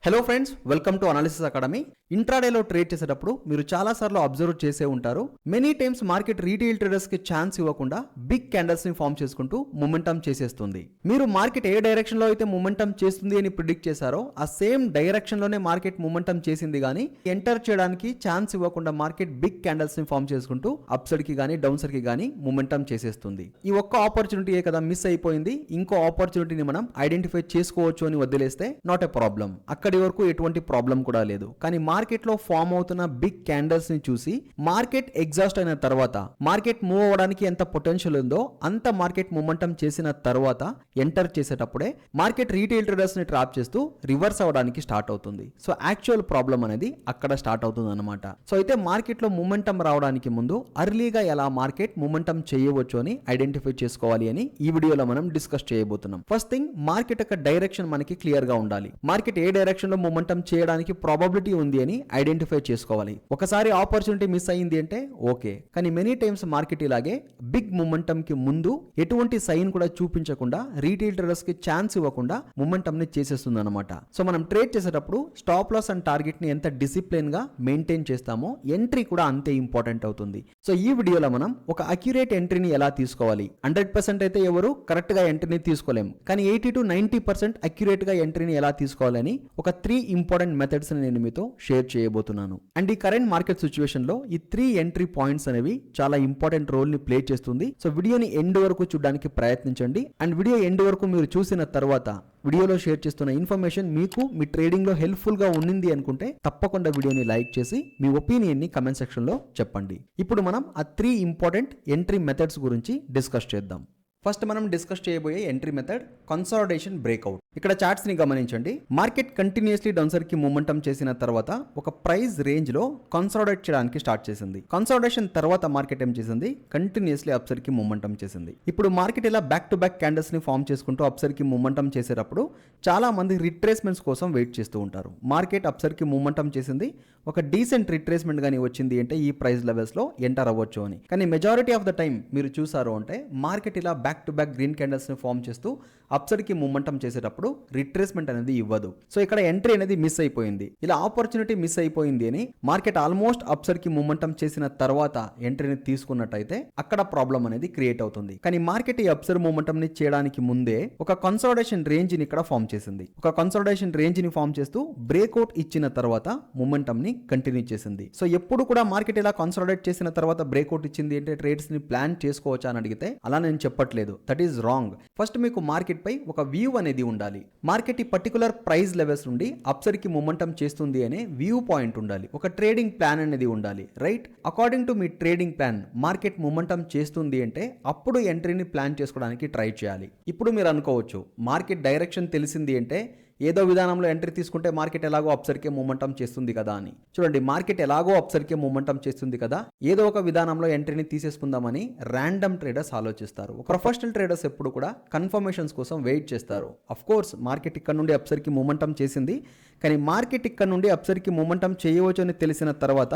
Hello friends, welcome to analysis academy. ఇంట్రాడేలో trade చేసేటప్పుడు మీరు చాలా సార్లు అబ్జర్వ్ చేసే ఉంటారు. Many times market retail traders కి ఛాన్స్ ఇవ్వకుండా బిగ్ క్యాండిల్స్ ని ఫామ్ చేసుకుంటూ మొమెంటం చేసేస్తుంది. మీరు మార్కెట్ ఏ డైరెక్షన్ లో అయితే మొమెంటం చేస్తుంది అని ప్రిడిక్ట్ చేశారో ఆ సేమ్ డైరెక్షన్ లోనే మార్కెట్ మొమెంటం చేసింది, కానీ ఎంటర్ చేయడానికి ఛాన్స్ ఇవ్వకుండా మార్కెట్ బిగ్ క్యాండిల్స్ ని ఫామ్ చేసుకుంటూ అప్ సైడ్ కి గానీ డౌన్ సైడ్ కి గానీ మొమెంటం చేసేస్తుంది. ఈ ఒక్క ఆపర్చునిటీయే కదా మిస్ అయిపోయింది. ఇంకో ఆపర్చునిటీని మనం ఐడెంటిఫై చేసుకోవచ్చు అని వదిలేస్తే నాట్ ఎ ప్రాబ్లం. అక్కడి వరకు ఎటువంటి ప్రాబ్లం కూడా లేదు. కానీ మార్కెట్ లో ఫామ్ అవుతున్న బిగ్ క్యాండిల్స్ ని చూసి మార్కెట్ ఎగ్జాస్ట్ అయిన తర్వాత, మార్కెట్ మూవ్ అవ్వడానికి ఎంత పొటెన్షియల్ ఉందో అంత మార్కెట్ మొమెంటం చేసిన తర్వాత ఎంటర్ చేసేటప్పుడే మార్కెట్ రీటైల్ ట్రేడర్స్ ని ట్రాప్ చేస్తూ రివర్స్ అవ్వడానికి స్టార్ట్ అవుతుంది. సో యాక్చువల్ ప్రాబ్లం అనేది అక్కడ స్టార్ట్ అవుతుంది అనమాట. సో అయితే మార్కెట్ లో మొమెంటం రావడానికి ముందు అర్లీగా ఎలా మార్కెట్ మొమెంటం చేయవచ్చు అని ఐడెంటిఫై చేసుకోవాలి అని ఈ వీడియోలో మనం డిస్కస్ చేయబోతున్నాం. ఫస్ట్ థింగ్, మార్కెట్ యొక్క డైరెక్షన్ మనకి క్లియర్ గా ఉండాలి. మార్కెట్ ఏ డైరెక్షన్ లో మొమెంటం చేయడానికి ప్రాబబిలిటీ ఉంది అని ఐడెంటిఫై చేసుకోవాలి. ఒకసారి ఆపర్చునిటీ మిస్ అయింది అంటే ఓకే, కానీ మెనీ టైమ్స్ మార్కెట్ ఇలాగే బిగ్ మొమెంటం కి ముందు ఎటువంటి సైన్ కూడా చూపించకుండా రీటైల్ ట్రేడర్స్ కి ఛాన్స్ ఇవ్వకుండా మొమెంటం ని చేసేస్తుంది అనమాట. సో మనం ట్రేడ్ చేసేటప్పుడు స్టాప్ లాస్ అండ్ టార్గెట్ ని ఎంత డిసిప్లిన్ గా మెయింటైన్ చేస్తామో ఎంట్రీ కూడా అంతే ఇంపార్టెంట్ అవుతుంది. సో ఈ వీడియోలో మనం ఒక అక్యురేట్ ఎంట్రీని ఎలా తీసుకోవాలి. 100% అయితే ఎవరు కరెక్ట్ గా ఎంట్రీని తీసుకోలేం, కానీ 80 to 90% అక్యురేట్ గా ఎంట్రీని ఎలా తీసుకోవాలని ఒక 3 ఇంపార్టెంట్ మెథడ్స్ నేను మీతో షేర్ చేయబోతున్నాను. అండ్ ఈ కరెంట్ మార్కెట్ సిచ్యువేషన్ లో ఈ 3 ఎంట్రీ పాయింట్స్ అనేవి చాలా ఇంపార్టెంట్ రోల్ ని ప్లే చేస్తుంది. సో వీడియోని ఎండ్ వరకు చూడడానికి ప్రయత్నించండి. అండ్ వీడియో ఎండ్ వరకు మీరు చూసిన తర్వాత వీడియోలో షేర్ చేస్తున్న ఇన్ఫర్మేషన్ మీకు మీ ట్రేడింగ్ లో హెల్ప్ఫుల్ గా ఉండింది అనుకుంటే తప్పకుండా వీడియోని లైక్ చేసి మీ ఒపీనియన్ ని కమెంట్ సెక్షన్ లో చెప్పండి. ఇప్పుడు మనం ఆ 3 ఇంపార్టెంట్ ఎంట్రీ మెథడ్స్ గురించి డిస్కస్ చేద్దాం. ఫస్ట్ మనం డిస్కస్ చేయబోయే ఎంట్రీ మెథడ్ కన్సాలిడేషన్ బ్రేక్అవుట్. ఇక్కడ చార్ట్స్ ని గమనించండి. మార్కెట్ కంటిన్యూస్లీ డౌన్ సైడ్ కి మొమెంటం చేసిన తర్వాత ఒక ప్రైస్ రేంజ్ లో కన్సాలిడేట్ చేయడానికి స్టార్ట్ చేసింది. కన్సాలిడేషన్ తర్వాత మార్కెట్ ఏం చేసింది, కంటిన్యూస్లీ అప్ సైడ్ కి మొమెంటం చేసింది. ఇప్పుడు మార్కెట్ ఇలా బ్యాక్ టు బ్యాక్ క్యాండిల్స్ ని ఫామ్ చేసుకుంటూ అప్ సైడ్ కి మొమెంటం చేసేటప్పుడు చాలా మంది రిట్రేస్మెంట్స్ కోసం వెయిట్ చేస్తూ ఉంటారు. మార్కెట్ అప్ సైడ్ కి మొమెంటం చేసింది, ఒక డీసెంట్ రిట్రేస్మెంట్ గానీ వచ్చింది అంటే ఈ ప్రైస్ లెవెల్స్ లో ఎంటర్ అవ్వచ్చు అని. కానీ మెజారిటీ ఆఫ్ ద టైం మీరు చూసారు అంటే మార్కెట్ ఇలా back to back green candles ని ఫామ్ చేస్తూ అప్ సైడ్ కి మొమెంటం చేసేటప్పుడు రిట్రేస్మెంట్ అనేది ఇవ్వదు. సో ఇక్కడ ఎంట్రీ అనేది మిస్ అయిపోయింది. ఇలా ఆపర్చునిటీ మిస్ అయిపోయింది అని మార్కెట్ ఆల్మోస్ట్ అప్ సైడ్ కి మొమెంటం చేసిన తర్వాత ఎంట్రీని తీసుకున్నట్టయితే అక్కడ ప్రాబ్లం అనేది క్రియేట్ అవుతుంది. కానీ మార్కెట్ ఈ అప్ సైడ్ మొమెంటం ని చేయడానికి ముందే ఒక కన్సాలిడేషన్ రేంజ్ ని ఇక్కడ ఫామ్ చేసింది. ఒక కన్సాలిడేషన్ రేంజ్ ని ఫామ్ చేస్తూ బ్రేక్అవుట్ ఇచ్చిన తర్వాత మొమెంటం ని కంటిన్యూ చేసింది. సో ఎప్పుడు కూడా మార్కెట్ ఇలా కన్సాలిడేట్ చేసిన తర్వాత బ్రేక్అవుట్ ఇచ్చింది అంటే ట్రేడ్స్ ని ప్లాన్ చేసుకోవచ్చా అని అడిగితే అలా నేను చెప్పట్లేదు. That is wrong. ఫస్ట్ మీకు మార్కెట్ పై ఒక వ్యూ అనేది ఉండాలి. మార్కెట్ ఈ పర్టికులర్ ప్రైస్ లెవెల్స్ నుండి అప్ సైడ్ కి మొమెంటం చేస్తుంది అనే వ్యూ పాయింట్ ఉండాలి. ఒక ట్రేడింగ్ ప్లాన్ అనేది ఉండాలి, right? According to me trading plan market momentum చేస్తుంది అంటే అప్పుడు ఎంట్రీని ప్లాన్ చేసుకోవడానికి ట్రై చేయాలి. ఇప్పుడు మీరు అనుకోవచ్చు, మార్కెట్ డైరెక్షన్ తెలిసింది అంటే ఏదో విధానంలో ఎంట్రీ తీసుకుంటే మార్కెట్ ఎలాగో అప్ సైడ్ కే మొమెంటం చేస్తుంది కదా అని. చూడండి, మార్కెట్ ఎలాగో అప్ సైడ్ కే మొమెంటం చేస్తుంది కదా, ఏదో ఒక విధానంలో ఎంట్రీని తీసేసుకుందామని ర్యాండమ్ ట్రేడర్స్ ఆలోచిస్తారు. ప్రొఫెషనల్ ట్రేడర్స్ ఎప్పుడు కూడా కన్ఫర్మేషన్స్ కోసం వెయిట్ చేస్తారు. అఫ్ కోర్స్ మార్కెట్ ఇక్కడ నుండి అప్ సైడ్ కి మొమెంటం చేసింది, కానీ మార్కెట్ ఇక్కడ నుండి అప్ సైడ్ కి మొమెంటం చేయవచ్చు అని తెలిసిన తర్వాత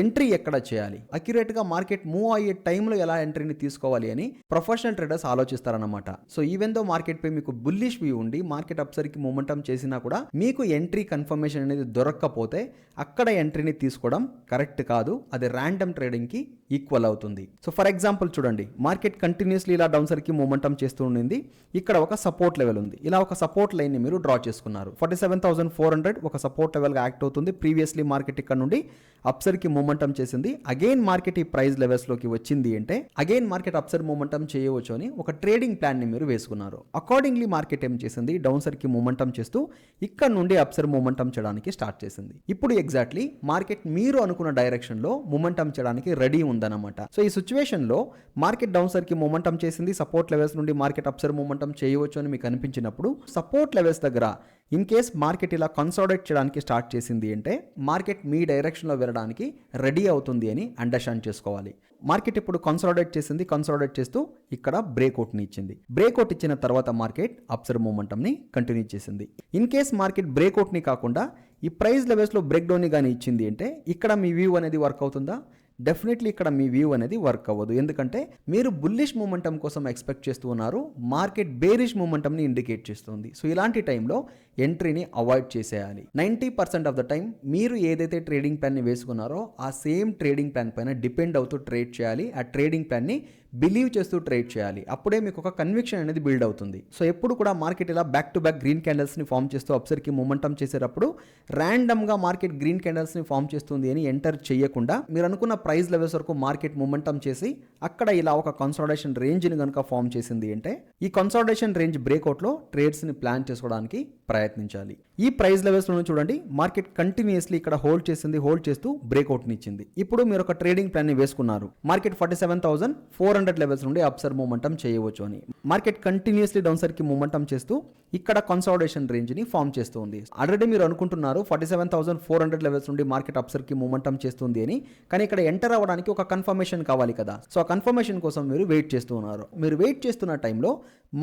ఎంట్రీ ఎక్కడ చేయాలి, అక్యురేట్ గా మార్కెట్ మూవ్ అయ్యే టైంలో ఎలా ఎంట్రీని తీసుకోవాలి అని ప్రొఫెషనల్ ట్రేడర్స్ ఆలోచిస్తారన్నమాట. సో ఈవెన్ దో మార్కెట్ పై మీకు బుల్లిష్ వ్యూ ఉండి మార్కెట్ అప్ సైడ్ కి మొమెంటం చేసినా కూడా మీకు ఎంట్రీ కన్ఫర్మేషన్ అనేది దొరక్కపోతే అక్కడ ఎంట్రీని తీసుకోవడం కరెక్ట్ కాదు. అది ర్యాండమ్ ట్రేడింగ్ కి ఈక్వల్ అవుతుంది. సో ఫర్ ఎగ్జాంపుల్ చూడండి, మార్కెట్ కంటిన్యూస్లీ ఇలా డౌన్ సైడ్ కి మొమెంటం చేస్తూ ఉండింది. ఇక్కడ ఒక సపోర్ట్ లెవెల్ ఉంది. ఇలా ఒక సపోర్ట్ లైన్ ని మీరు డ్రా చేసుకున్నారు. 47,400 ఒక సపోర్ట్ లెవెల్ గా యాక్ట్ అవుతుంది. ప్రీవియస్లీ మార్కెట్ ఇక్కడ నుండి అప్ సైడ్ కి మొమెంటం చేసింది. అగైన్ మార్కెట్ ఈ ప్రైస్ లెవెల్స్ లోకి వచ్చింది అంటే again market up side momentum చేయవచ్చు అని ఒక ట్రేడింగ్ ప్లాన్ ని మీరు వేసుకున్నారు. అకార్డింగ్లీ మార్కెట్ ఏం చేసింది, డౌన్ సైడ్ కి మొమెంటం చేస్తూ ఇక్కడ నుండి అప్ సైడ్ మొమెంటం చేయడానికి స్టార్ట్ చేసింది. ఇప్పుడు ఎగ్జాక్ట్లీ మార్కెట్ మీరు అనుకున్న డైరెక్షన్ లో మొమెంటం చేయడానికి రెడీ ఉందన్నమాట. సో ఈ సిచ్యువేషన్ లో మార్కెట్ డౌన్ సైడ్ కి మొమెంటం చేసింది, సపోర్ట్ లెవెల్స్ నుండి మార్కెట్ అప్ సైడ్ మొమెంటం చేయవచ్చు అని మీకు అనిపించినప్పుడు సపోర్ట్ లెవెల్స్ దగ్గర ఇన్ కేస్ మార్కెట్ ఇలా కన్సాలిడేట్ చేయడానికి స్టార్ట్ చేసింది అంటే మార్కెట్ మీ డైరెక్షన్లో వెళ్ళడానికి రెడీ అవుతుంది అని అండర్స్టాండ్ చేసుకోవాలి. మార్కెట్ ఇప్పుడు కన్సాలిడేట్ చేసింది, కన్సాలిడేట్ చేస్తూ ఇక్కడ బ్రేక్అవుట్ని ఇచ్చింది. బ్రేక్అవుట్ ఇచ్చిన తర్వాత మార్కెట్ అప్ సైడ్ మొమెంటంని కంటిన్యూ చేసింది. ఇన్ కేస్ మార్కెట్ బ్రేక్అవుట్ని కాకుండా ఈ ప్రైస్ లెవెల్స్లో బ్రేక్ డౌన్ని కానీ ఇచ్చింది అంటే ఇక్కడ మీ వ్యూ అనేది వర్క్ అవుతుందా, డెఫినెట్లీ ఇక్కడ మీ వ్యూ అనేది వర్క్ అవ్వదు. ఎందుకంటే మీరు బుల్లిష్ మూమెంటం కోసం ఎక్స్పెక్ట్ చేస్తూ ఉన్నారు, మార్కెట్ బేరిష్ మూమెంటంని ఇండికేట్ చేస్తుంది. సో ఇలాంటి టైంలో ఎంట్రీని అవాయిడ్ చేసేయాలి. 90% ఆఫ్ ద టైం మీరు ఏదైతే ట్రేడింగ్ ప్లాన్ని వేసుకున్నారో ఆ సేమ్ ట్రేడింగ్ ప్లాన్ పైన డిపెండ్ అవుతూ ట్రేడ్ చేయాలి. ఆ ట్రేడింగ్ ప్లాన్ని బిలీవ్ చేస్తూ ట్రేడ్ చేయాలి. అప్పుడే మీకు ఒక కన్విక్షన్ అనేది బిల్డ్ అవుతుంది. సో ఎప్పుడు కూడా మార్కెట్ ఇలా బ్యాక్ టు బ్యాక్ గ్రీన్ క్యాండిల్స్ని ఫామ్ చేస్తూ అప్సర్కి మూమెంటం చేసేటప్పుడు ర్యాండమ్గా మార్కెట్ గ్రీన్ క్యాండిల్స్ని ఫామ్ చేస్తుంది అని ఎంటర్ చేయకుండా మీరు అనుకున్న ప్రైస్ లెవెల్స్ వరకు మార్కెట్ మూమెంటం చేసి అక్కడ ఇలా ఒక కన్సాలిడేషన్ రేంజ్ని కనుక ఫామ్ చేసింది అంటే ఈ కన్సాలిడేషన్ రేంజ్ బ్రేక్అవుట్లో ట్రేడ్స్ని ప్లాన్ చేసుకోవడానికి ప్రయత్నించాలి. ఈ ప్రైస్ లెవెల్స్లో చూడండి మార్కెట్ కంటిన్యూస్లీ ఇక్కడ హోల్డ్ చేస్తూ బ్రేక్అవుట్ని ఇచ్చింది. ఇప్పుడు మీరు ఒక ట్రేడింగ్ ప్లాన్ని వేసుకున్నారు, మార్కెట్ 47,400 లెవెల్స్ నుండి అప్సర్ మూమెంటం చేయవచ్చు అని. మార్కెట్ కంటిన్యూస్లీ డౌన్ సైడ్కి మూమెంటం చేస్తూ ఇక్కడ కన్సాలిడేషన్ రేంజ్ని ఫామ్ చేస్తుంది. ఆల్రెడీ మీరు అనుకుంటున్నారు 47,400 లెవెల్స్ నుండి మార్కెట్ అప్సర్కి మూమెంటం చేస్తుంది అని, కానీ ఇక్కడ ఎంటర్ అవ్వడానికి ఒక కన్ఫర్మేషన్ కావాలి కదా. సో ఆ కన్ఫర్మేషన్ కోసం మీరు వెయిట్ చేస్తూ ఉన్నారు. మీరు వెయిట్ చేస్తున్న టైంలో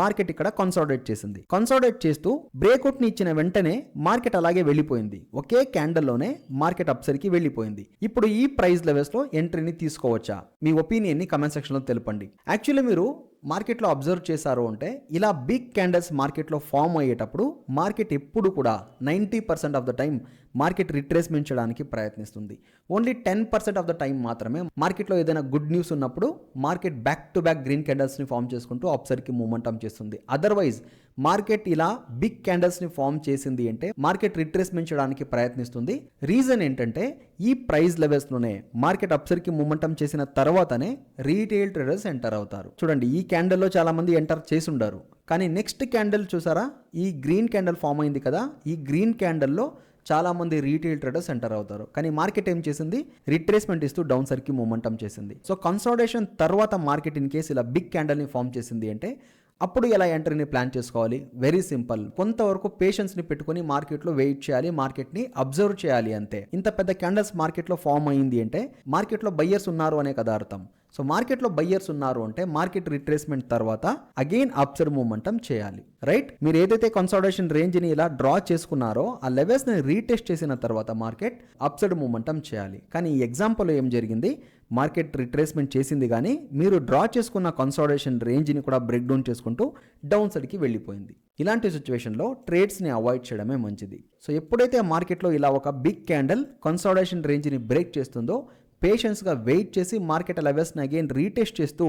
మార్కెట్ ఇక్కడ కన్సాలిడేట్ చేసింది. కన్సాలిడేట్ చేస్తూ బ్రేక్అవుట్ని ఇచ్చిన వెంటనే మార్కెట్ అలాగే వెళ్ళిపోయింది. ఒకే క్యాండల్లోనే మార్కెట్ అప్సర్కి వెళ్ళిపోయింది. ఇప్పుడు ఈ ప్రైస్ లెవెల్స్లో ఎంట్రీని తీసుకోవచ్చా? మీ ఒపీనియన్ని కమెంట్ సెక్షన్లో తెలపండి. యాక్చువల్లీ మీరు మార్కెట్లో అబ్జర్వ్ చేశారు అంటే ఇలా బిగ్ క్యాండిల్స్ మార్కెట్లో ఫామ్ అయ్యేటప్పుడు మార్కెట్ ఎప్పుడు కూడా 90% of the time market retracement చేయడానికి ప్రయత్నిస్తుంది. ఓన్లీ 10% ఆఫ్ ద టైం మాత్రమే మార్కెట్లో ఏదైనా గుడ్ న్యూస్ ఉన్నప్పుడు market back to back green క్యాండిల్స్ని ఫామ్ చేసుకుంటూ అప్సర్కి మూమెంటం చేస్తుంది. అదర్వైజ్ మార్కెట్ ఇలా బిగ్ క్యాండిల్స్ని ఫామ్ చేసింది అంటే మార్కెట్ రిట్రేస్మెంట్ చేయడానికి ప్రయత్నిస్తుంది. రీజన్ ఏంటంటే ఈ ప్రైస్ లెవెల్స్లోనే మార్కెట్ అప్సర్కి మూమెంటం చేసిన తర్వాతనే రీటైల్ ట్రేడర్స్ ఎంటర్ అవుతారు. చూడండి ఈ క్యాండిల్లో చాలా మంది ఎంటర్ చేసి ఉండరు, కానీ నెక్స్ట్ క్యాండిల్ చూసారా, ఈ గ్రీన్ క్యాండిల్ ఫామ్ అయింది కదా, ఈ గ్రీన్ క్యాండిల్లో చాలా మంది రీటైల్ ట్రేడర్స్ ఎంటర్ అవుతారు. కానీ మార్కెట్ ఏం చేసింది, రిట్రేస్మెంట్ ఇస్తూ డౌన్ సైడ్కి మూమెంటం చేసింది. సో కన్సాలిడేషన్ తర్వాత మార్కెట్ ఇన్ కేసు ఇలా బిగ్ క్యాండిల్ని ఫామ్ చేసింది అంటే అప్పుడు ఎలా ఎంట్రీని ప్లాన్ చేసుకోవాలి? Very simple. కొంతవరకు పేషెన్స్ని పెట్టుకుని మార్కెట్లో వెయిట్ చేయాలి, మార్కెట్ని అబ్జర్వ్ చేయాలి అంతే. ఇంత పెద్ద క్యాండిల్స్ మార్కెట్లో ఫామ్ అయింది అంటే మార్కెట్లో బయ్యర్స్ ఉన్నారు అనే కదా అర్థం. సో మార్కెట్లో బయ్యర్స్ ఉన్నారు అంటే మార్కెట్ రిట్రేస్మెంట్ తర్వాత అగైన్ అప్సర్ మూమెంటం చేయాలి, రైట్? మీరు ఏదైతే కన్సాలిడేషన్ రేంజ్ని ఇలా డ్రా చేసుకున్నారో ఆ లెవెల్స్ని రీటెస్ట్ చేసిన తర్వాత మార్కెట్ అప్సర్ మూమెంటం చేయాలి. కానీ ఈ ఎగ్జాంపుల్లో ఏం జరిగింది, మార్కెట్ రిట్రేస్మెంట్ చేసింది కానీ మీరు డ్రా చేసుకున్న కన్సాలిడేషన్ రేంజ్ని కూడా బ్రేక్ డౌన్ చేసుకుంటూ డౌన్ సైడ్కి వెళ్ళిపోయింది. ఇలాంటి సిచ్యువేషన్లో ట్రేడ్స్ని అవాయిడ్ చేయడమే మంచిది. సో ఎప్పుడైతే మార్కెట్లో ఇలా ఒక బిగ్ క్యాండిల్ కన్సాలిడేషన్ రేంజ్ని బ్రేక్ చేస్తుందో పేషెన్స్గా వెయిట్ చేసి మార్కెట్ లెవెల్స్ని అగైన్ రీటెస్ట్ చేస్తూ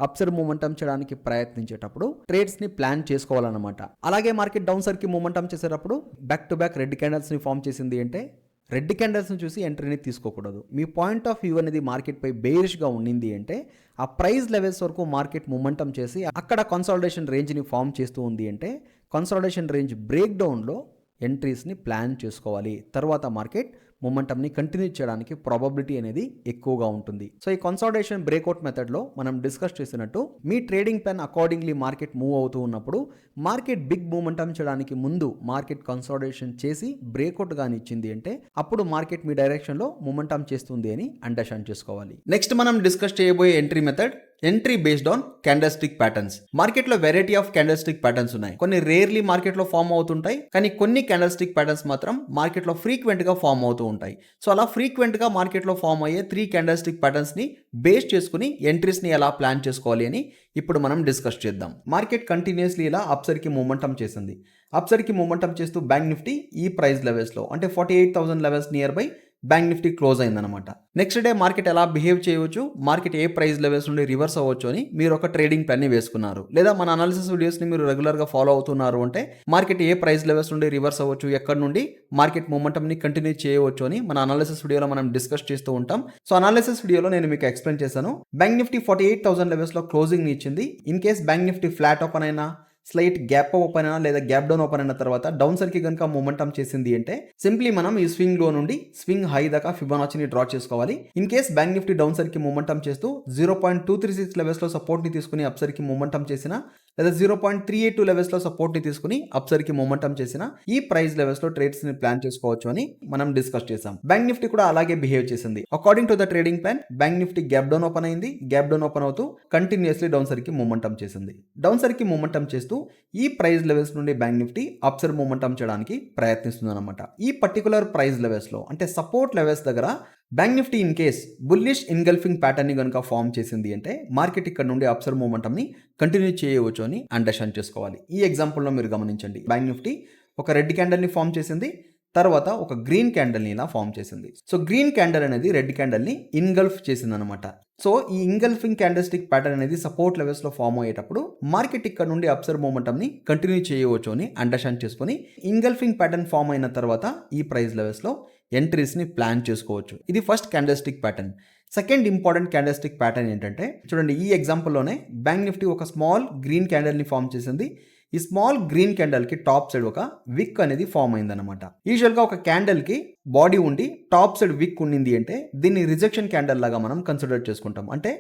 అప్సర్ మూమెంటం చేయడానికి ప్రయత్నించేటప్పుడు ట్రేడ్స్ని ప్లాన్ చేసుకోవాలన్నమాట. అలాగే మార్కెట్ డౌన్ సైడ్కి మూమెంటం చేసేటప్పుడు బ్యాక్ టు బ్యాక్ రెడ్ క్యాండిల్స్ని ఫామ్ చేసింది అంటే రెడ్ క్యాండిల్స్ని చూసి ఎంట్రీని తీసుకోకూడదు. మీ పాయింట్ ఆఫ్ వ్యూ అనేది మార్కెట్పై బేరిష్గా ఉండింది అంటే ఆ ప్రైస్ లెవెల్స్ వరకు మార్కెట్ మూమెంటం చేసి అక్కడ కన్సాలిడేషన్ రేంజ్ని ఫామ్ చేస్తూ ఉంది అంటే కన్సాలిడేషన్ రేంజ్ బ్రేక్ డౌన్లో ఎంట్రీస్ని ప్లాన్ చేసుకోవాలి. తర్వాత మార్కెట్ మూమెంటంని కంటిన్యూ చేయడానికి ప్రాబబిలిటీ అనేది ఎక్కువగా ఉంటుంది. సో ఈ కన్సాలిడేషన్ బ్రేక్అవుట్ మెథడ్లో మనం డిస్కస్ చేసినట్టు మీ trading plan accordingly market move అవుతూ ఉన్నప్పుడు మార్కెట్ బిగ్ మూమెంటం చేయడానికి ముందు మార్కెట్ కన్సాలిడేషన్ చేసి బ్రేక్అవుట్ గాని ఇచ్చింది అంటే అప్పుడు మార్కెట్ మీ డైరెక్షన్లో మూమెంటం చేస్తుంది అని అండర్స్టాండ్ చేసుకోవాలి. నెక్స్ట్ మనం డిస్కస్ చేయబోయే entry method entry based on candlestick patterns. మార్కెట్లో వెరైటీ ఆఫ్ క్యాండల్స్టిక్ ప్యాటర్న్స్ ఉన్నాయి. కొన్ని రేర్లీ మార్కెట్లో ఫామ్ అవుతుంటాయి, కానీ కొన్ని క్యాండల్స్టిక్ ప్యాటర్న్స్ మాత్రం మార్కెట్లో ఫ్రీక్వెంట్గా ఫామ్ అవుతూ ఉంటాయి. సో అలా ఫ్రీక్వెంట్గా మార్కెట్లో ఫామ్ అయ్యే 3 క్యాండల్స్టిక్ ప్యాటర్న్స్ని బేస్ చేసుకుని ఎంట్రీస్ని ఎలా ప్లాన్ చేసుకోవాలి అని ఇప్పుడు మనం డిస్కస్ చేద్దాం. మార్కెట్ కంటిన్యూస్లీ ఇలా అప్సర్కి మూమెంటం చేసింది. అప్సర్కి మూమెంటం చేస్తూ బ్యాంక్ నిఫ్టీ ఈ ప్రైస్ లెవెల్స్లో అంటే 48,000 levels near by bank Nifty close అయిందనమాట. నెక్స్ట్ డే మార్కెట్ ఎలా బిహేవ్ చేయవచ్చు, మార్కెట్ ఏ ప్రైస్ లెవెల్స్ నుండి రివర్స్ అవ్వచ్చు అని మీరు ఒక ట్రేడింగ్ ప్లాన్ని వేసుకున్నారు. లేదా మన అనాలిసిస్ వీడియోస్ని మీరు రెగ్యులర్గా ఫాలో అవుతున్నారు అంటే మార్కెట్ ఏ ప్రైస్ లెవెల్స్ నుండి రివర్స్ అవ్వచ్చు, ఎక్కడి నుండి మార్కెట్ మూమెంటంని కంటిన్యూ చేయవచ్చు అని మన అనాలిసిస్ వీడియోలో మనం డిస్కస్ చేస్తూ ఉంటాం. సో అనాలిసిస్ వీడియోలో నేను మీకు ఎక్స్ప్లెయిన్ చేశాను. బ్యాంక్ నిఫ్టీ 48,000 లెవెల్స్లో క్లోజింగ్ ఇచ్చింది. In case bank Nifty flat open అయినా, స్లైట్ గ్యాప్ ఓపెన్ అయినా లేదా గ్యాప్ డౌన్ ఓపెన్ అయిన తర్వాత డౌన్ సైడ్కి కనుక మూమెంటం చేసింది అంటే సింప్లీ మనం ఈ స్వింగ్ లో నుండి స్వింగ్ హై దాకా ఫిబొనాచిని డ్రా చేసుకోవాలి. In case bank Nifty down సైడ్కి మూమెంటం చేస్తూ 0.236 లెవెల్స్లో సపోర్ట్ని తీసుకుని అప్సర్కి మూమెంటం చేసిన లేదా 0.382 లెవెల్స్లో సపోర్ట్ని తీసుకుని అప్సర్కి మూమెంటం చేసిన ఈ ప్రైస్ లెవెల్స్లో ట్రేడ్స్ని ప్లాన్ చేసుకోవచ్చు అని మనం డిస్కస్ చేసాం. బ్యాంక్ నిఫ్టీ కూడా అలాగే బిహేవ్ చేసింది. According to the trading plan bank nifty gap down open అయింది. గ్యాప్ డౌన్ ఓపెన్ అవుతూ కంటిన్యూస్లీ డౌన్ సైడ్కి మూమెంటం చేసింది. డౌన్ సైడ్కి మూమెంటం చేస్తూ ఈ ప్రైస్ లెవెల్స్ నుండి బ్యాంక్ నిఫ్టీ అప్సర్ మూమెంటం చేయడానికి ప్రయత్నిస్తుంది అనమాట. ఈ పర్టికులర్ ప్రైస్ లెవెల్స్లో అంటే సపోర్ట్ లెవెల్స్ దగ్గర bank nifty in case bullish engulfing pattern ని కనుక ఫామ్ చేసింది అంటే మార్కెట్ ఇక్కడ నుండి అప్సర్ మూమెంటం ని కంటిన్యూ చేయవచ్చు అని అండర్స్టాండ్ చేసుకోవాలి. ఈ ఎగ్జాంపుల్లో మీరు గమనించండి, బ్యాంక్ నిఫ్టీ ఒక రెడ్ క్యాండల్ ని ఫామ్ చేసింది, తర్వాత ఒక గ్రీన్ క్యాండల్ని ఇలా ఫామ్ చేసింది. సో గ్రీన్ క్యాండల్ అనేది రెడ్ క్యాండల్ని ఇన్గల్ఫ్ చేసింది అనమాట. సో ఈ ఇంగల్ఫింగ్ క్యాండల్స్టిక్ ప్యాటర్న్ అనేది సపోర్ట్ లెవెల్స్లో ఫామ్ అయ్యేటప్పుడు మార్కెట్ ఇక్కడ నుండి అప్సర్ మూమెంటంని కంటిన్యూ చేయవచ్చు అని అండర్స్టాండ్ చేసుకొని ఇంగల్ఫింగ్ ప్యాటర్న్ ఫామ్ అయిన తర్వాత ఈ ప్రైస్ లెవెల్స్లో ఎంట్రీస్ని ప్లాన్ చేసుకోవచ్చు. ఇది first candlestick pattern. Second important candlestick pattern ఏంటంటే, చూడండి ఈ ఎగ్జాంపుల్లోనే బ్యాంక్ నిఫ్టీ ఒక స్మాల్ గ్రీన్ క్యాండల్ని ఫామ్ చేసింది. ఈ స్మాల్ గ్రీన్ క్యాండల్కి టాప్ సైడ్ ఒక విక్ అనేది ఫామ్ అయిందనమాట. యూజువల్గా ఒక క్యాండల్కి బాడీ ఉండి టాప్ సైడ్ విక్ ఉండింది అంటే దీన్ని రిజెక్షన్ క్యాండల్ లాగా మనం కన్సిడర్ చేసుకుంటాం. అంటే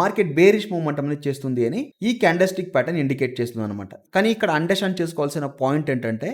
మార్కెట్ బేరిష్ మూమెంటం చేస్తుంది అని ఈ క్యాండల్స్టిక్ ప్యాటర్న్ ఇండికేట్ చేస్తుంది అనమాట. కానీ ఇక్కడ అండర్స్టాండ్ చేసుకోవాల్సిన పాయింట్ ఏంటంటే,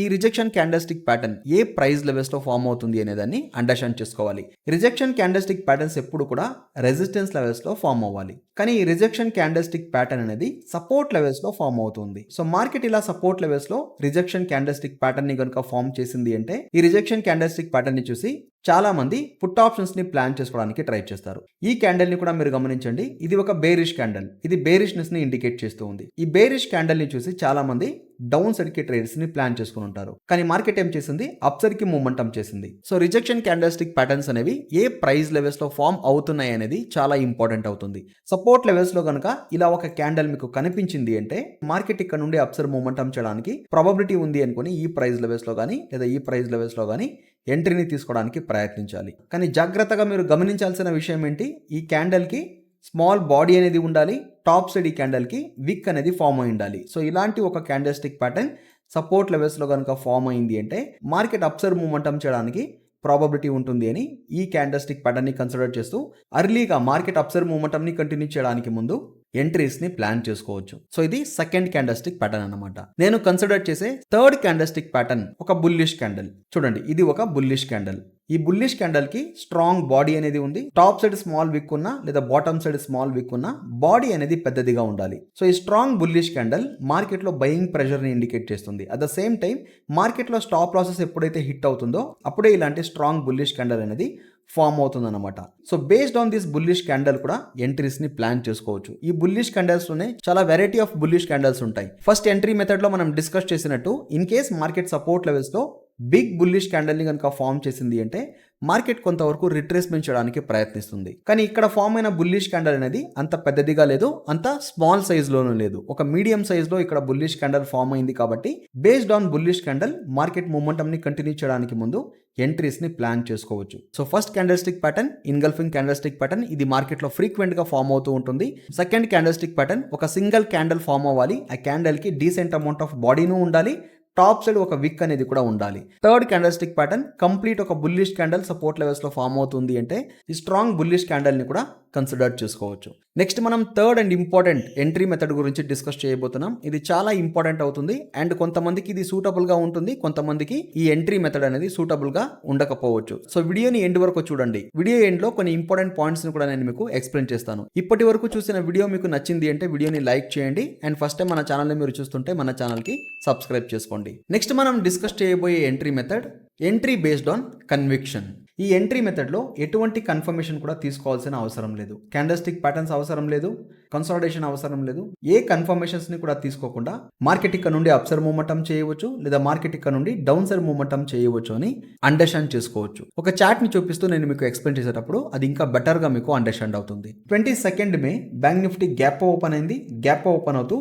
ఈ రిజెక్షన్ క్యాండల్స్టిక్ ప్యాటర్న్ ఏ ప్రైస్ లెవెల్స్లో ఫామ్ అవుతుంది అనేదాన్ని అండర్స్టాండ్ చేసుకోవాలి. రిజెక్షన్ క్యాండల్స్టిక్ ప్యాటర్న్స్ ఎప్పుడు కూడా రెసిస్టెన్స్ లెవెల్స్లో ఫామ్ అవ్వాలి. కానీ ఈ రిజెక్షన్ క్యాండల్స్టిక్ ప్యాటర్న్ అనేది సపోర్ట్ లెవెల్స్లో ఫామ్ అవుతుంది. సో మార్కెట్ ఇలా సపోర్ట్ లెవెల్స్లో రిజెక్షన్ క్యాండల్స్టిక్ ప్యాటర్న్ ని కనుక ఫామ్ చేసింది అంటే ఈ రిజెక్షన్ క్యాండల్స్టిక్ ప్యాటర్న్ ని చూసి చాలా మంది పుట్ ఆప్షన్స్ ని ప్లాన్ చేసుకోవడానికి ట్రై చేస్తారు. ఈ క్యాండల్ ని కూడా మీరు గమనించండి, ఇది ఒక బేరిష్ క్యాండల్, ఇది బేరిష్నెస్ ని ఇండికేట్ చేస్తూ ఉంది. ఈ బేరిష్ క్యాండల్ ని చూసి చాలా మంది డౌన్ సైడ్ కి ట్రేడ్స్ ని ప్లాన్ చేసుకుని ఉంటారు. కానీ మార్కెట్ ఏం చేసింది, అప్ సైడ్ కి మూమెంటం చేసింది. సో రిజెక్షన్ క్యాండల్స్టిక్ ప్యాటర్న్స్ అనేవి ఏ ప్రైస్ లెవెల్స్ లో ఫామ్ అవుతున్నాయి అనేది చాలా ఇంపార్టెంట్ అవుతుంది. సపోర్ట్ లెవెల్స్ లో కనుక ఇలా ఒక క్యాండల్ మీకు కనిపించింది అంటే మార్కెట్ ఇక్కడ నుండి అప్ సైడ్ మూమెంటం చేయడానికి ప్రాబబిలిటీ ఉంది అనుకుని ఈ ప్రైస్ లెవెల్స్ లో కానీ లేదా ఈ ప్రైస్ లెవెల్స్ లో కానీ ఎంట్రీని తీసుకోవడానికి ప్రయత్నించాలి. కానీ జాగ్రత్తగా మీరు గమనించాల్సిన విషయం ఏంటి, ఈ క్యాండల్కి స్మాల్ బాడీ అనేది ఉండాలి, టాప్ సైడ్ ఈ క్యాండల్కి విక్ అనేది ఫామ్ అయి ఉండాలి. సో ఇలాంటి ఒక క్యాండల్స్టిక్ ప్యాటర్న్ సపోర్ట్ లెవెల్స్లో కనుక ఫామ్ అయింది అంటే మార్కెట్ అప్సర్ మూమెంటం చేయడానికి ప్రాబబిలిటీ ఉంటుంది అని ఈ క్యాండల్స్టిక్ ప్యాటర్న్ ని కన్సిడర్ చేస్తూ అర్లీగా మార్కెట్ అప్సర్ మూమెంటం ని కంటిన్యూ చేయడానికి ముందు ఎంట్రీస్ ని ప్లాన్ చేసుకోవచ్చు. సో ఇది సెకండ్ క్యాండల్స్టిక్ ప్యాటర్న్ అన్నమాట. నేను కన్సిడర్ చేసే థర్డ్ క్యాండల్స్టిక్ ప్యాటర్న్ ఒక బుల్లిష్ క్యాండల్. చూడండి ఇది ఒక బుల్లిష్ క్యాండల్. ఈ బుల్లిష్ క్యాండల్ కి స్ట్రాంగ్ బాడీ అనేది ఉంది. టాప్ సైడ్ స్మాల్ విక్ ఉన్నా లేదా బాటమ్ సైడ్ స్మాల్ విక్ ఉన్నా బాడీ అనేది పెద్దదిగా ఉండాలి. సో ఈ స్ట్రాంగ్ బుల్లిష్ క్యాండల్ మార్కెట్ లో బయింగ్ ప్రెషర్ ని ఇండికేట్ చేస్తుంది. At the same time market లో స్టాప్ లాసెస్ ఎప్పుడైతే హిట్ అవుతుందో అప్పుడే ఇలాంటి స్ట్రాంగ్ బుల్లిష్ క్యాండల్ అనేది ఫామ్ అవుతుంది అనమాట. So based on this bullish candle కూడా ఎంట్రీస్ ని ప్లాన్ చేసుకోవచ్చు. ఈ బుల్లిష్ క్యాండల్స్ లోనే చాలా వెరైటీ ఆఫ్ బుల్లిష్ క్యాండల్స్ ఉంటాయి. ఫస్ట్ ఎంట్రీ మెథడ్ లో మనం డిస్కస్ చేసినట్టు in case market support levels లో బిగ్ బుల్లిష్ క్యాండల్ ని కనుక ఫామ్ చేసింది అంటే మార్కెట్ కొంతవరకు రిట్రేస్మెంట్ చేయడానికి ప్రయత్నిస్తుంది. కానీ ఇక్కడ ఫామ్ అయిన బుల్లిష్ క్యాండల్ అనేది అంత పెద్దదిగా లేదు, అంత స్మాల్ సైజ్ లోనూ లేదు, ఒక మీడియం సైజ్ లో ఇక్కడ బుల్లిష్ క్యాండల్ ఫామ్ అయింది. కాబట్టి based on bullish candle market momentum ని కంటిన్యూ చేయడానికి ముందు ఎంట్రీస్ ని ప్లాన్ చేసుకోవచ్చు. So first candlestick pattern ఇన్గల్ఫింగ్ క్యాండల్స్టిక్ pattern, ఇది మార్కెట్ లో ఫ్రీక్వెంట్ గా ఫామ్ అవుతూ ఉంటుంది. సెకండ్ క్యాండల్స్టిక్ ప్యాటర్న్ ఒక సింగిల్ క్యాండల్ ఫామ్ అవ్వాలి, ఆ క్యాండల్ కి డీసెంట్ అమౌంట్ ఆఫ్ బాడీను ఉండాలి, టాప్ సైడ్ ఒక విక్ అనేది కూడా ఉండాలి. థర్డ్ క్యాండల్స్టిక్ ప్యాటర్న్ కంప్లీట్ ఒక బుల్లిష్ క్యాండల్ సపోర్ట్ లెవెల్స్ లో ఫామ్ అవుతుంది అంటే ఈ స్ట్రాంగ్ బుల్లిష్ క్యాండల్ ని కూడా కన్సిడర్ చేసుకోవచ్చు. నెక్స్ట్ మనం third and important entry method గురించి డిస్కస్ చేయబోతున్నాం. ఇది చాలా ఇంపార్టెంట్ అవుతుంది అండ్ కొంతమందికి ఇది సూటబుల్ గా ఉంటుంది, కొంతమందికి ఈ ఎంట్రీ మెథడ్ అనేది సూటబుల్ గా ఉండకపోవచ్చు. సో వీడియోని ఎండ్ వరకు చూడండి. వీడియో ఎండ్ లో కొన్ని ఇంపార్టెంట్ పాయింట్స్ ని కూడా నేను మీకు ఎక్స్ప్లెయిన్ చేస్తాను. ఇప్పటి వరకు చూసిన వీడియో మీకు నచ్చింది అంటే వీడియోని లైక్ చేయండి అండ్ ఫస్ట్ టైం మన ఛానల్ ని మీరు చూస్తుంటే మన ఛానల్ కి సబ్స్క్రైబ్ చేసుకోండి. నెక్స్ట్ మనం డిస్కస్ చేయబోయే entry method entry based on conviction. ఈ ఎంట్రీ మెథడ్లో ఎటువంటి కన్ఫర్మేషన్ కూడా తీసుకోవాల్సిన అవసరం లేదు, క్యాండల్స్టిక్ ప్యాటర్న్స్ అవసరం లేదు, కన్సాలిడేషన్ అవసరం లేదు, ఏ కన్ఫర్మేషన్స్ ని కూడా తీసుకోకుండా మార్కెట్ ఇక్కడ నుండి అప్సర్ మూమెంటం చేయవచ్చు లేదా మార్కెట్ ఇక్కడ నుండి డౌన్ సైడ్ మూమెంటం చేయవచ్చు అని అండర్స్టాండ్ చేసుకోవచ్చు. ఒక చార్ట్ ని చూపిస్తూ నేను మీకు ఎక్స్ప్లెయిన్ చేసేటప్పుడు అది ఇంకా బెటర్ గా మీకు అండర్స్టాండ్ అవుతుంది. 22 మే బ్యాంక్ నిఫ్టీ గ్యాప్ ఓపెన్ అయింది, గ్యాప్ ఓపెన్ అవుతూ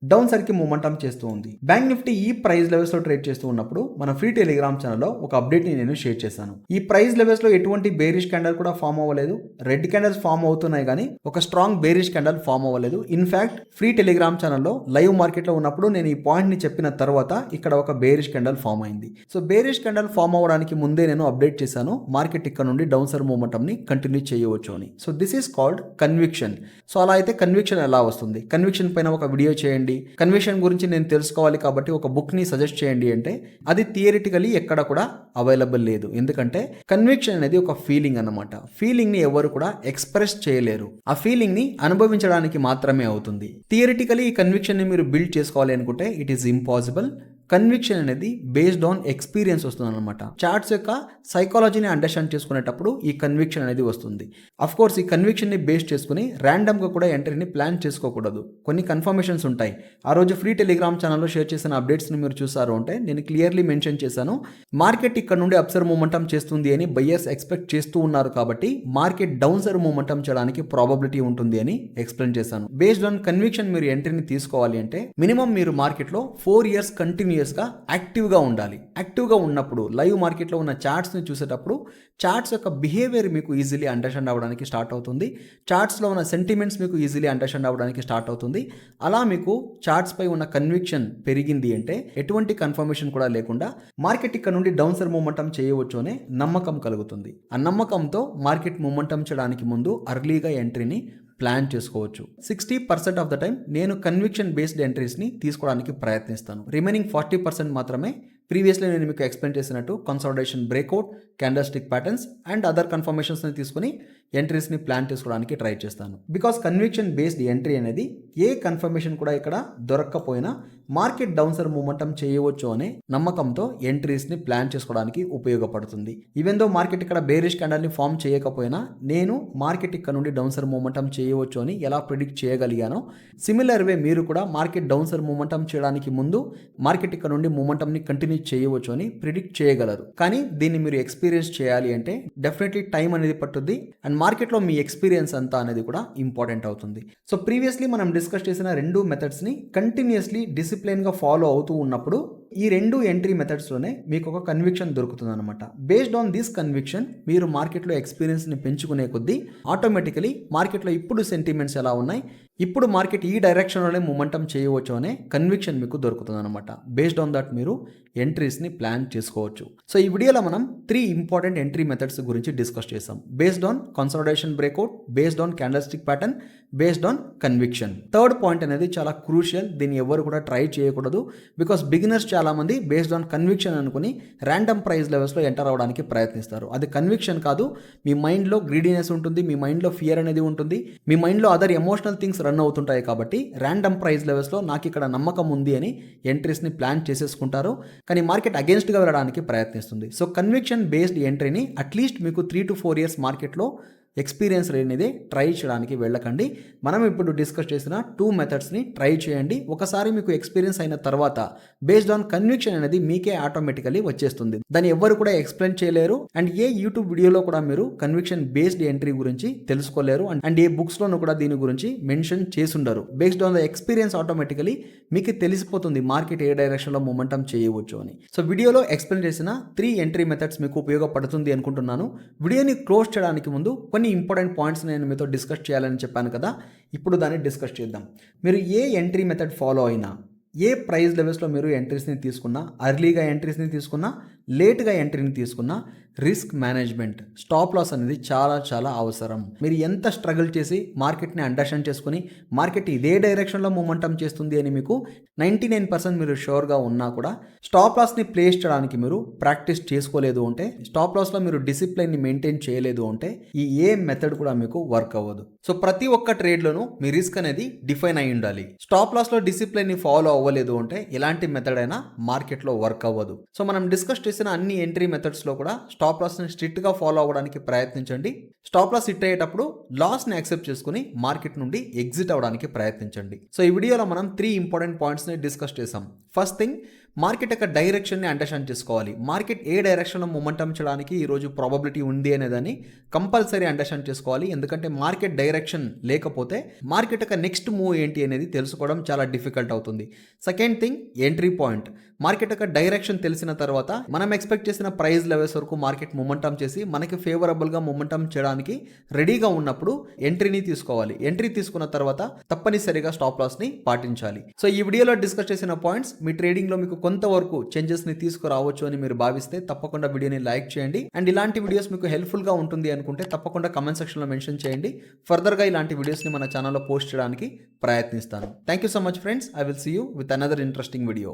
డౌన్ సైడ్ కి మూమెంటం చేస్తూ ఉంది. బ్యాంక్ నిఫ్టీ ఈ ప్రైస్ లెవెల్స్ లో ట్రేడ్ చేస్తూ ఉన్నప్పుడు మన ఫ్రీ టెలిగ్రామ్ ఛానల్లో ఒక అప్డేట్ ని నేను షేర్ చేశాను. ఈ ప్రైస్ లెవెల్స్ లో ఎటువంటి బేరిష్ క్యాండల్ కూడా ఫామ్ అవ్వలేదు, రెడ్ క్యాండల్స్ ఫామ్ అవుతున్నాయి కానీ ఒక స్ట్రాంగ్ బేరిష్ క్యాండల్ ఫామ్ అవ్వలేదు. ఇన్ఫాక్ట్ ఫ్రీ టెలిగ్రామ్ ఛానల్లో లైవ్ మార్కెట్ లో ఉన్నప్పుడు నేను ఈ పాయింట్ ని చెప్పిన తర్వాత ఇక్కడ ఒక బేరిష్ క్యాండల్ ఫామ్ అయింది. సో బేరిష్ క్యాండల్ ఫామ్ అవ్వడానికి ముందే నేను అప్డేట్ చేశాను మార్కెట్ ఇక్కడ నుండి డౌన్ సైడ్ మూమెంటం ని కంటిన్యూ చేయవచ్చు అని. So this is called conviction. So అలా అయితే కన్విక్షన్ ఎలా వస్తుంది, కన్విక్షన్ పైన ఒక వీడియో చేయండి, కన్విక్షన్ గురించి నేను తెలుసుకోవాలి కాబట్టి ఒక బుక్ ని సజెస్ట్ చేయండి అంటే అది థియరిటికలీ ఎక్కడ కూడా అవైలబుల్ లేదు. ఎందుకంటే కన్విక్షన్ అనేది ఒక ఫీలింగ్ అన్నమాట. ఫీలింగ్ ని ఎవరు కూడా ఎక్స్ప్రెస్ చేయలేరు, ఆ ఫీలింగ్ ని అనుభవించడానికి మాత్రమే అవుతుంది. థియరిటికలీ ఈ కన్విక్షన్ ని మీరు బిల్డ్ చేసుకోవాలి అనుకుంటే ఇట్ ఈస్ ఇంపాసిబుల్. కన్విక్షన్ అనేది బేస్డ్ ఆన్ ఎక్స్పీరియన్స్ వస్తుంది అనమాట. చార్ట్స్ యొక్క సైకాలజీని అండర్స్టాండ్ చేసుకునేటప్పుడు ఈ కన్విక్షన్ అనేది వస్తుంది. అఫ్ కోర్స్ ఈ కన్విక్షన్ని బేస్ చేసుకుని ర్యాండమ్గా కూడా ఎంట్రీని ప్లాన్ చేసుకోకూడదు. కొన్ని కన్ఫర్మేషన్స్ ఉంటాయి. ఆ రోజు ఫ్రీ టెలిగ్రామ్ ఛానల్లో షేర్ చేసిన అప్డేట్స్ని మీరు చూసారు అంటే నేను క్లియర్లీ మెన్షన్ చేశాను. మార్కెట్ ఇక్కడ నుండి అప్సర్ మూమెంటం చేస్తుంది అని బయ్యర్స్ ఎక్స్పెక్ట్ చేస్తూ ఉన్నారు కాబట్టి మార్కెట్ డౌన్ సైడ్ మూమెంటం చేయడానికి ప్రాబబిలిటీ ఉంటుంది అని ఎక్స్ప్లెయిన్ చేశాను. బేస్డ్ ఆన్ కన్విక్షన్ మీరు ఎంట్రీని తీసుకోవాలి అంటే మినిమం మీరు మార్కెట్లో 4 years కంటిన్యూస్గా యాక్టివ్గా ఉండాలి. యాక్టివ్గా ఉన్నప్పుడు లైవ్ మార్కెట్లో ఉన్న చార్ట్స్ని చూసేటప్పుడు చార్ట్స్ యొక్క బిహేవియర్ మీకు ఈజీలీ అండర్స్టాండ్ అవ్వడానికి స్టార్ట్ అవుతుంది. చార్ట్స్లో ఉన్న సెంటిమెంట్స్ మీకు ఈజీలీ అండర్స్టాండ్ అవ్వడానికి స్టార్ట్ అవుతుంది. అలా మీకు చార్ట్స్పై ఉన్న కన్విక్షన్ పెరిగింది అంటే ఎటువంటి కన్ఫర్మేషన్ కూడా లేకుండా మార్కెట్ ఇక్కడ నుండి డౌన్ సైడ్ మూమెంటం చేయవచ్చు అనే నమ్మకం కలుగుతుంది. ఆ నమ్మకంతో మార్కెట్ మూమెంటం చేయడానికి ముందు అర్లీగా ఎంట్రీని ప్లాన్ చేసుకోవచ్చు. 60% ఆఫ్ ద టైం నేను కన్విక్షన్ బేస్డ్ ఎంట్రీస్ని తీసుకోవడానికి ప్రయత్నిస్తాను. రిమైనింగ్ 40% మాత్రమే ప్రీవియస్లీ నేను మీకు ఎక్స్ప్లెయిన్ చేసినట్టు consolidation breakout, candlestick patterns and other కన్ఫర్మేషన్స్ని తీసుకుని ఎంట్రీస్ని ప్లాన్ చేసుకోవడానికి ట్రై చేస్తాను. బికాస్ కన్విక్షన్ బేస్డ్ ఎంట్రీ అనేది ఏ కన్ఫర్మేషన్ కూడా ఇక్కడ దొరక్కపోయినా మార్కెట్ డౌన్ సైడ్ మూమెంటం చేయవచ్చు అనే నమ్మకంతో ఎంట్రీస్ని ప్లాన్ చేసుకోవడానికి ఉపయోగపడుతుంది. ఈవెన్ దో మార్కెట్ ఇక్కడ బేరిష్ క్యాండల్ని ఫామ్ చేయకపోయినా నేను మార్కెట్ ఇక్కడ నుండి డౌన్ సైడ్ మూమెంటం చేయవచ్చు అని ఎలా ప్రిడిక్ట్ చేయగలిగానో సిమిలర్ వే మీరు కూడా మార్కెట్ డౌన్ సైడ్ మూమెంటం చేయడానికి ముందు మార్కెట్ ఇక్కడ నుండి మూమెంటంని కంటిన్యూ చేయవచ్చు అని ప్రిడిక్ట్ చేయగలరు. కానీ దీన్ని మీరు ఎక్స్పీరియన్స్ చేయాలి అంటే డెఫినెట్లీ టైం అనేది పట్టుద్ది అండ్ మార్కెట్లో మీ ఎక్స్పీరియన్స్ అంతా అనేది కూడా ఇంపార్టెంట్ అవుతుంది. సో ప్రీవియస్లీ మనం డిస్కస్ చేసిన రెండు మెథడ్స్ని కంటిన్యూస్లీ డిసిప్లైన్గా ఫాలో అవుతూ ఉన్నప్పుడు ఈ రెండు ఎంట్రీ మెథడ్స్లోనే మీకు ఒక కన్విక్షన్ దొరుకుతుంది అనమాట. బేస్డ్ ఆన్ దిస్ కన్విక్షన్ మీరు మార్కెట్లో ఎక్స్పీరియన్స్ని పెంచుకునే కొద్దీ ఆటోమేటికలీ మార్కెట్లో ఇప్పుడు సెంటిమెంట్స్ ఎలా ఉన్నాయి, ఇప్పుడు మార్కెట్ ఈ డైరెక్షన్లోనే మూమెంటం చేయవచ్చు అనే కన్విక్షన్ మీకు దొరుకుతుంది అనమాట. బేస్డ్ ఆన్ దట్ మీరు ఎంట్రీస్ని ప్లాన్ చేసుకోవచ్చు. సో ఈ వీడియోలో మనం 3 ఇంపార్టెంట్ ఎంట్రీ మెథడ్స్ గురించి డిస్కస్ చేసాం. Based on consolidation breakout, based on candle stick pattern, based on conviction. Third point అనేది చాలా క్రూషియల్. దీన్ని ఎవరు కూడా ట్రై చేయకూడదు. బికాస్ బిగినర్స్ చాలా మంది బేస్డ్ ఆన్ కన్విక్షన్ అనుకుని ర్యాండమ్ ప్రైస్ లెవెల్స్లో ఎంటర్ అవ్వడానికి ప్రయత్నిస్తారు. అది కన్విక్షన్ కాదు. మీ మైండ్లో గ్రీడీనెస్ ఉంటుంది, మీ మైండ్లో ఫియర్ అనేది ఉంటుంది, మీ మైండ్లో అదర్ ఎమోషనల్ థింగ్స్ రన్ అవుతుంటాయి. కాబట్టి ర్యాండమ్ ప్రైస్ లెవెల్స్లో నాకు ఇక్కడ నమ్మకం ఉంది అని ఎంట్రీస్ని ప్లాన్ చేసేసుకుంటారు. కానీ మార్కెట్ అగేన్స్ట్గా వెళ్ళడానికి ప్రయత్నిస్తుంది. సో కన్విక్షన్ బేస్డ్ ఎంట్రీని అట్లీస్ట్ మీకు 3 to 4 years మార్కెట్లో ఎక్స్పీరియన్స్ అనేది ట్రై చేయడానికి వెళ్ళకండి. మనం ఇప్పుడు డిస్కస్ చేసిన 2 మెథడ్స్ని ట్రై చేయండి. ఒకసారి మీకు ఎక్స్పీరియన్స్ అయిన తర్వాత బేస్డ్ ఆన్ కన్విక్షన్ అనేది మీకే ఆటోమేటికలీ వచ్చేస్తుంది. దాన్ని ఎవరు కూడా ఎక్స్ప్లెయిన్ చేయలేరు అండ్ ఏ యూట్యూబ్ వీడియోలో కూడా మీరు కన్విక్షన్ బేస్డ్ ఎంట్రీ గురించి తెలుసుకోలేరు అండ్ ఏ బుక్స్లోనూ కూడా దీని గురించి మెన్షన్ చేసుండరు. Based on the experience automatically మీకు తెలిసిపోతుంది మార్కెట్ ఏ డైరెక్షన్లో మూమెంటం చేయవచ్చు అని. సో వీడియోలో ఎక్స్ప్లెయిన్ చేసిన 3 ఎంట్రీ మెథడ్స్ మీకు ఉపయోగపడుతుంది అనుకుంటున్నాను. వీడియోని క్లోజ్ చేయడానికి ముందు కొన్ని ఇంపార్టెంట్ పాయింట్స్ నేను మీతో డిస్కస్ చేయాలని చెప్పాను కదా, ఇప్పుడు దాన్ని డిస్కస్ చేద్దాం. మీరు ఏ ఎంట్రీ మెథడ్ ఫాలో అయినా, ఏ ప్రైస్ లెవెల్స్లో మీరు ఎంట్రీస్ని తీసుకున్నా, అర్లీగా ఎంట్రీస్ని తీసుకున్నా, లేట్గా ఎంట్రీని తీసుకున్నా, రిస్క్ మేనేజ్మెంట్, స్టాప్ లాస్ అనేది చాలా చాలా అవసరం. మీరు ఎంత స్ట్రగుల్ చేసి మార్కెట్ని అండర్స్టాండ్ చేసుకుని మార్కెట్ ఇదే డైరెక్షన్లో మూమెంటం చేస్తుంది అని మీకు 99% మీరు షూర్గా ఉన్నా కూడా స్టాప్ లాస్ని ప్లేస్ చేయడానికి మీరు ప్రాక్టీస్ చేసుకోలేదు అంటే, స్టాప్ లాస్లో మీరు డిసిప్లైన్ని మెయింటైన్ చేయలేదు అంటే ఈ ఏ మెథడ్ కూడా మీకు వర్క్ అవ్వదు. సో ప్రతి ఒక్క ట్రేడ్లోనూ మీ రిస్క్ అనేది డిఫైన్ అయి ఉండాలి. స్టాప్ లాస్లో డిసిప్లైన్ని ఫాలో అవ్వలేదు అంటే ఎలాంటి మెథడ్ అయినా మార్కెట్లో వర్క్ అవ్వదు. సో మనం డిస్కస్ చేసిన అన్ని ఎంట్రీ మెథడ్స్లో కూడా స్టాప్ లాస్ని స్ట్రిక్ట్గా ఫాలో అవ్వడానికి ప్రయత్నించండి. స్టాప్ లాస్ హిట్ అయ్యేటప్పుడు లాస్ని యాక్సెప్ట్ చేసుకుని మార్కెట్ నుండి ఎగ్జిట్ అవ్వడానికి ప్రయత్నించండి. సో ఈ వీడియోలో మనం 3 ఇంపార్టెంట్ పాయింట్స్ని డిస్కస్ చేసాం. ఫస్ట్ థింగ్, మార్కెట్ యొక్క డైరెక్షన్ని అండర్స్టాండ్ చేసుకోవాలి. మార్కెట్ ఏ డైరెక్షన్లో మూమెంటం చేయడానికి ఈరోజు ప్రాబబిలిటీ ఉంది అనేదాన్ని కంపల్సరీ అండర్స్టాండ్ చేసుకోవాలి. ఎందుకంటే మార్కెట్ డైరెక్షన్ లేకపోతే మార్కెట్ యొక్క నెక్స్ట్ మూవ్ ఏంటి అనేది తెలుసుకోవడం చాలా డిఫికల్ట్ అవుతుంది. Second thing, entry point. Market యొక్క డైరెక్షన్ తెలిసిన తర్వాత మనం ఎక్స్పెక్ట్ చేసిన ప్రైస్ లెవెల్స్ వరకు మార్కెట్ మూమెంటం చేసి మనకి ఫేవరబుల్గా మూమెంటం చేయడానికి రెడీగా ఉన్నప్పుడు ఎంట్రీని తీసుకోవాలి. ఎంట్రీ తీసుకున్న తర్వాత తప్పనిసరిగా స్టాప్ లాస్ని పాటించాలి. సో ఈ వీడియోలో డిస్కస్ చేసిన పాయింట్స్ మీ ట్రేడింగ్లో మీకు కొంతవరకు చేంజెస్ని తీసుకురావచ్చు అని మీరు భావిస్తే తప్పకుండా వీడియోని లైక్ చేయండి. అండ్ ఇలాంటి వీడియోస్ మీకు హెల్ప్ఫుల్గా ఉంటుంది అనుకుంటే తప్పకుండా కమెంట్ సెక్షన్లో మెన్షన్ చేయండి. ఫర్దర్గా ఇలాంటి వీడియోస్ని మన ఛానల్లో పోస్ట్ చేయడానికి ప్రయత్నిస్తాను. Thank you so much friends. I will see you with another interesting video.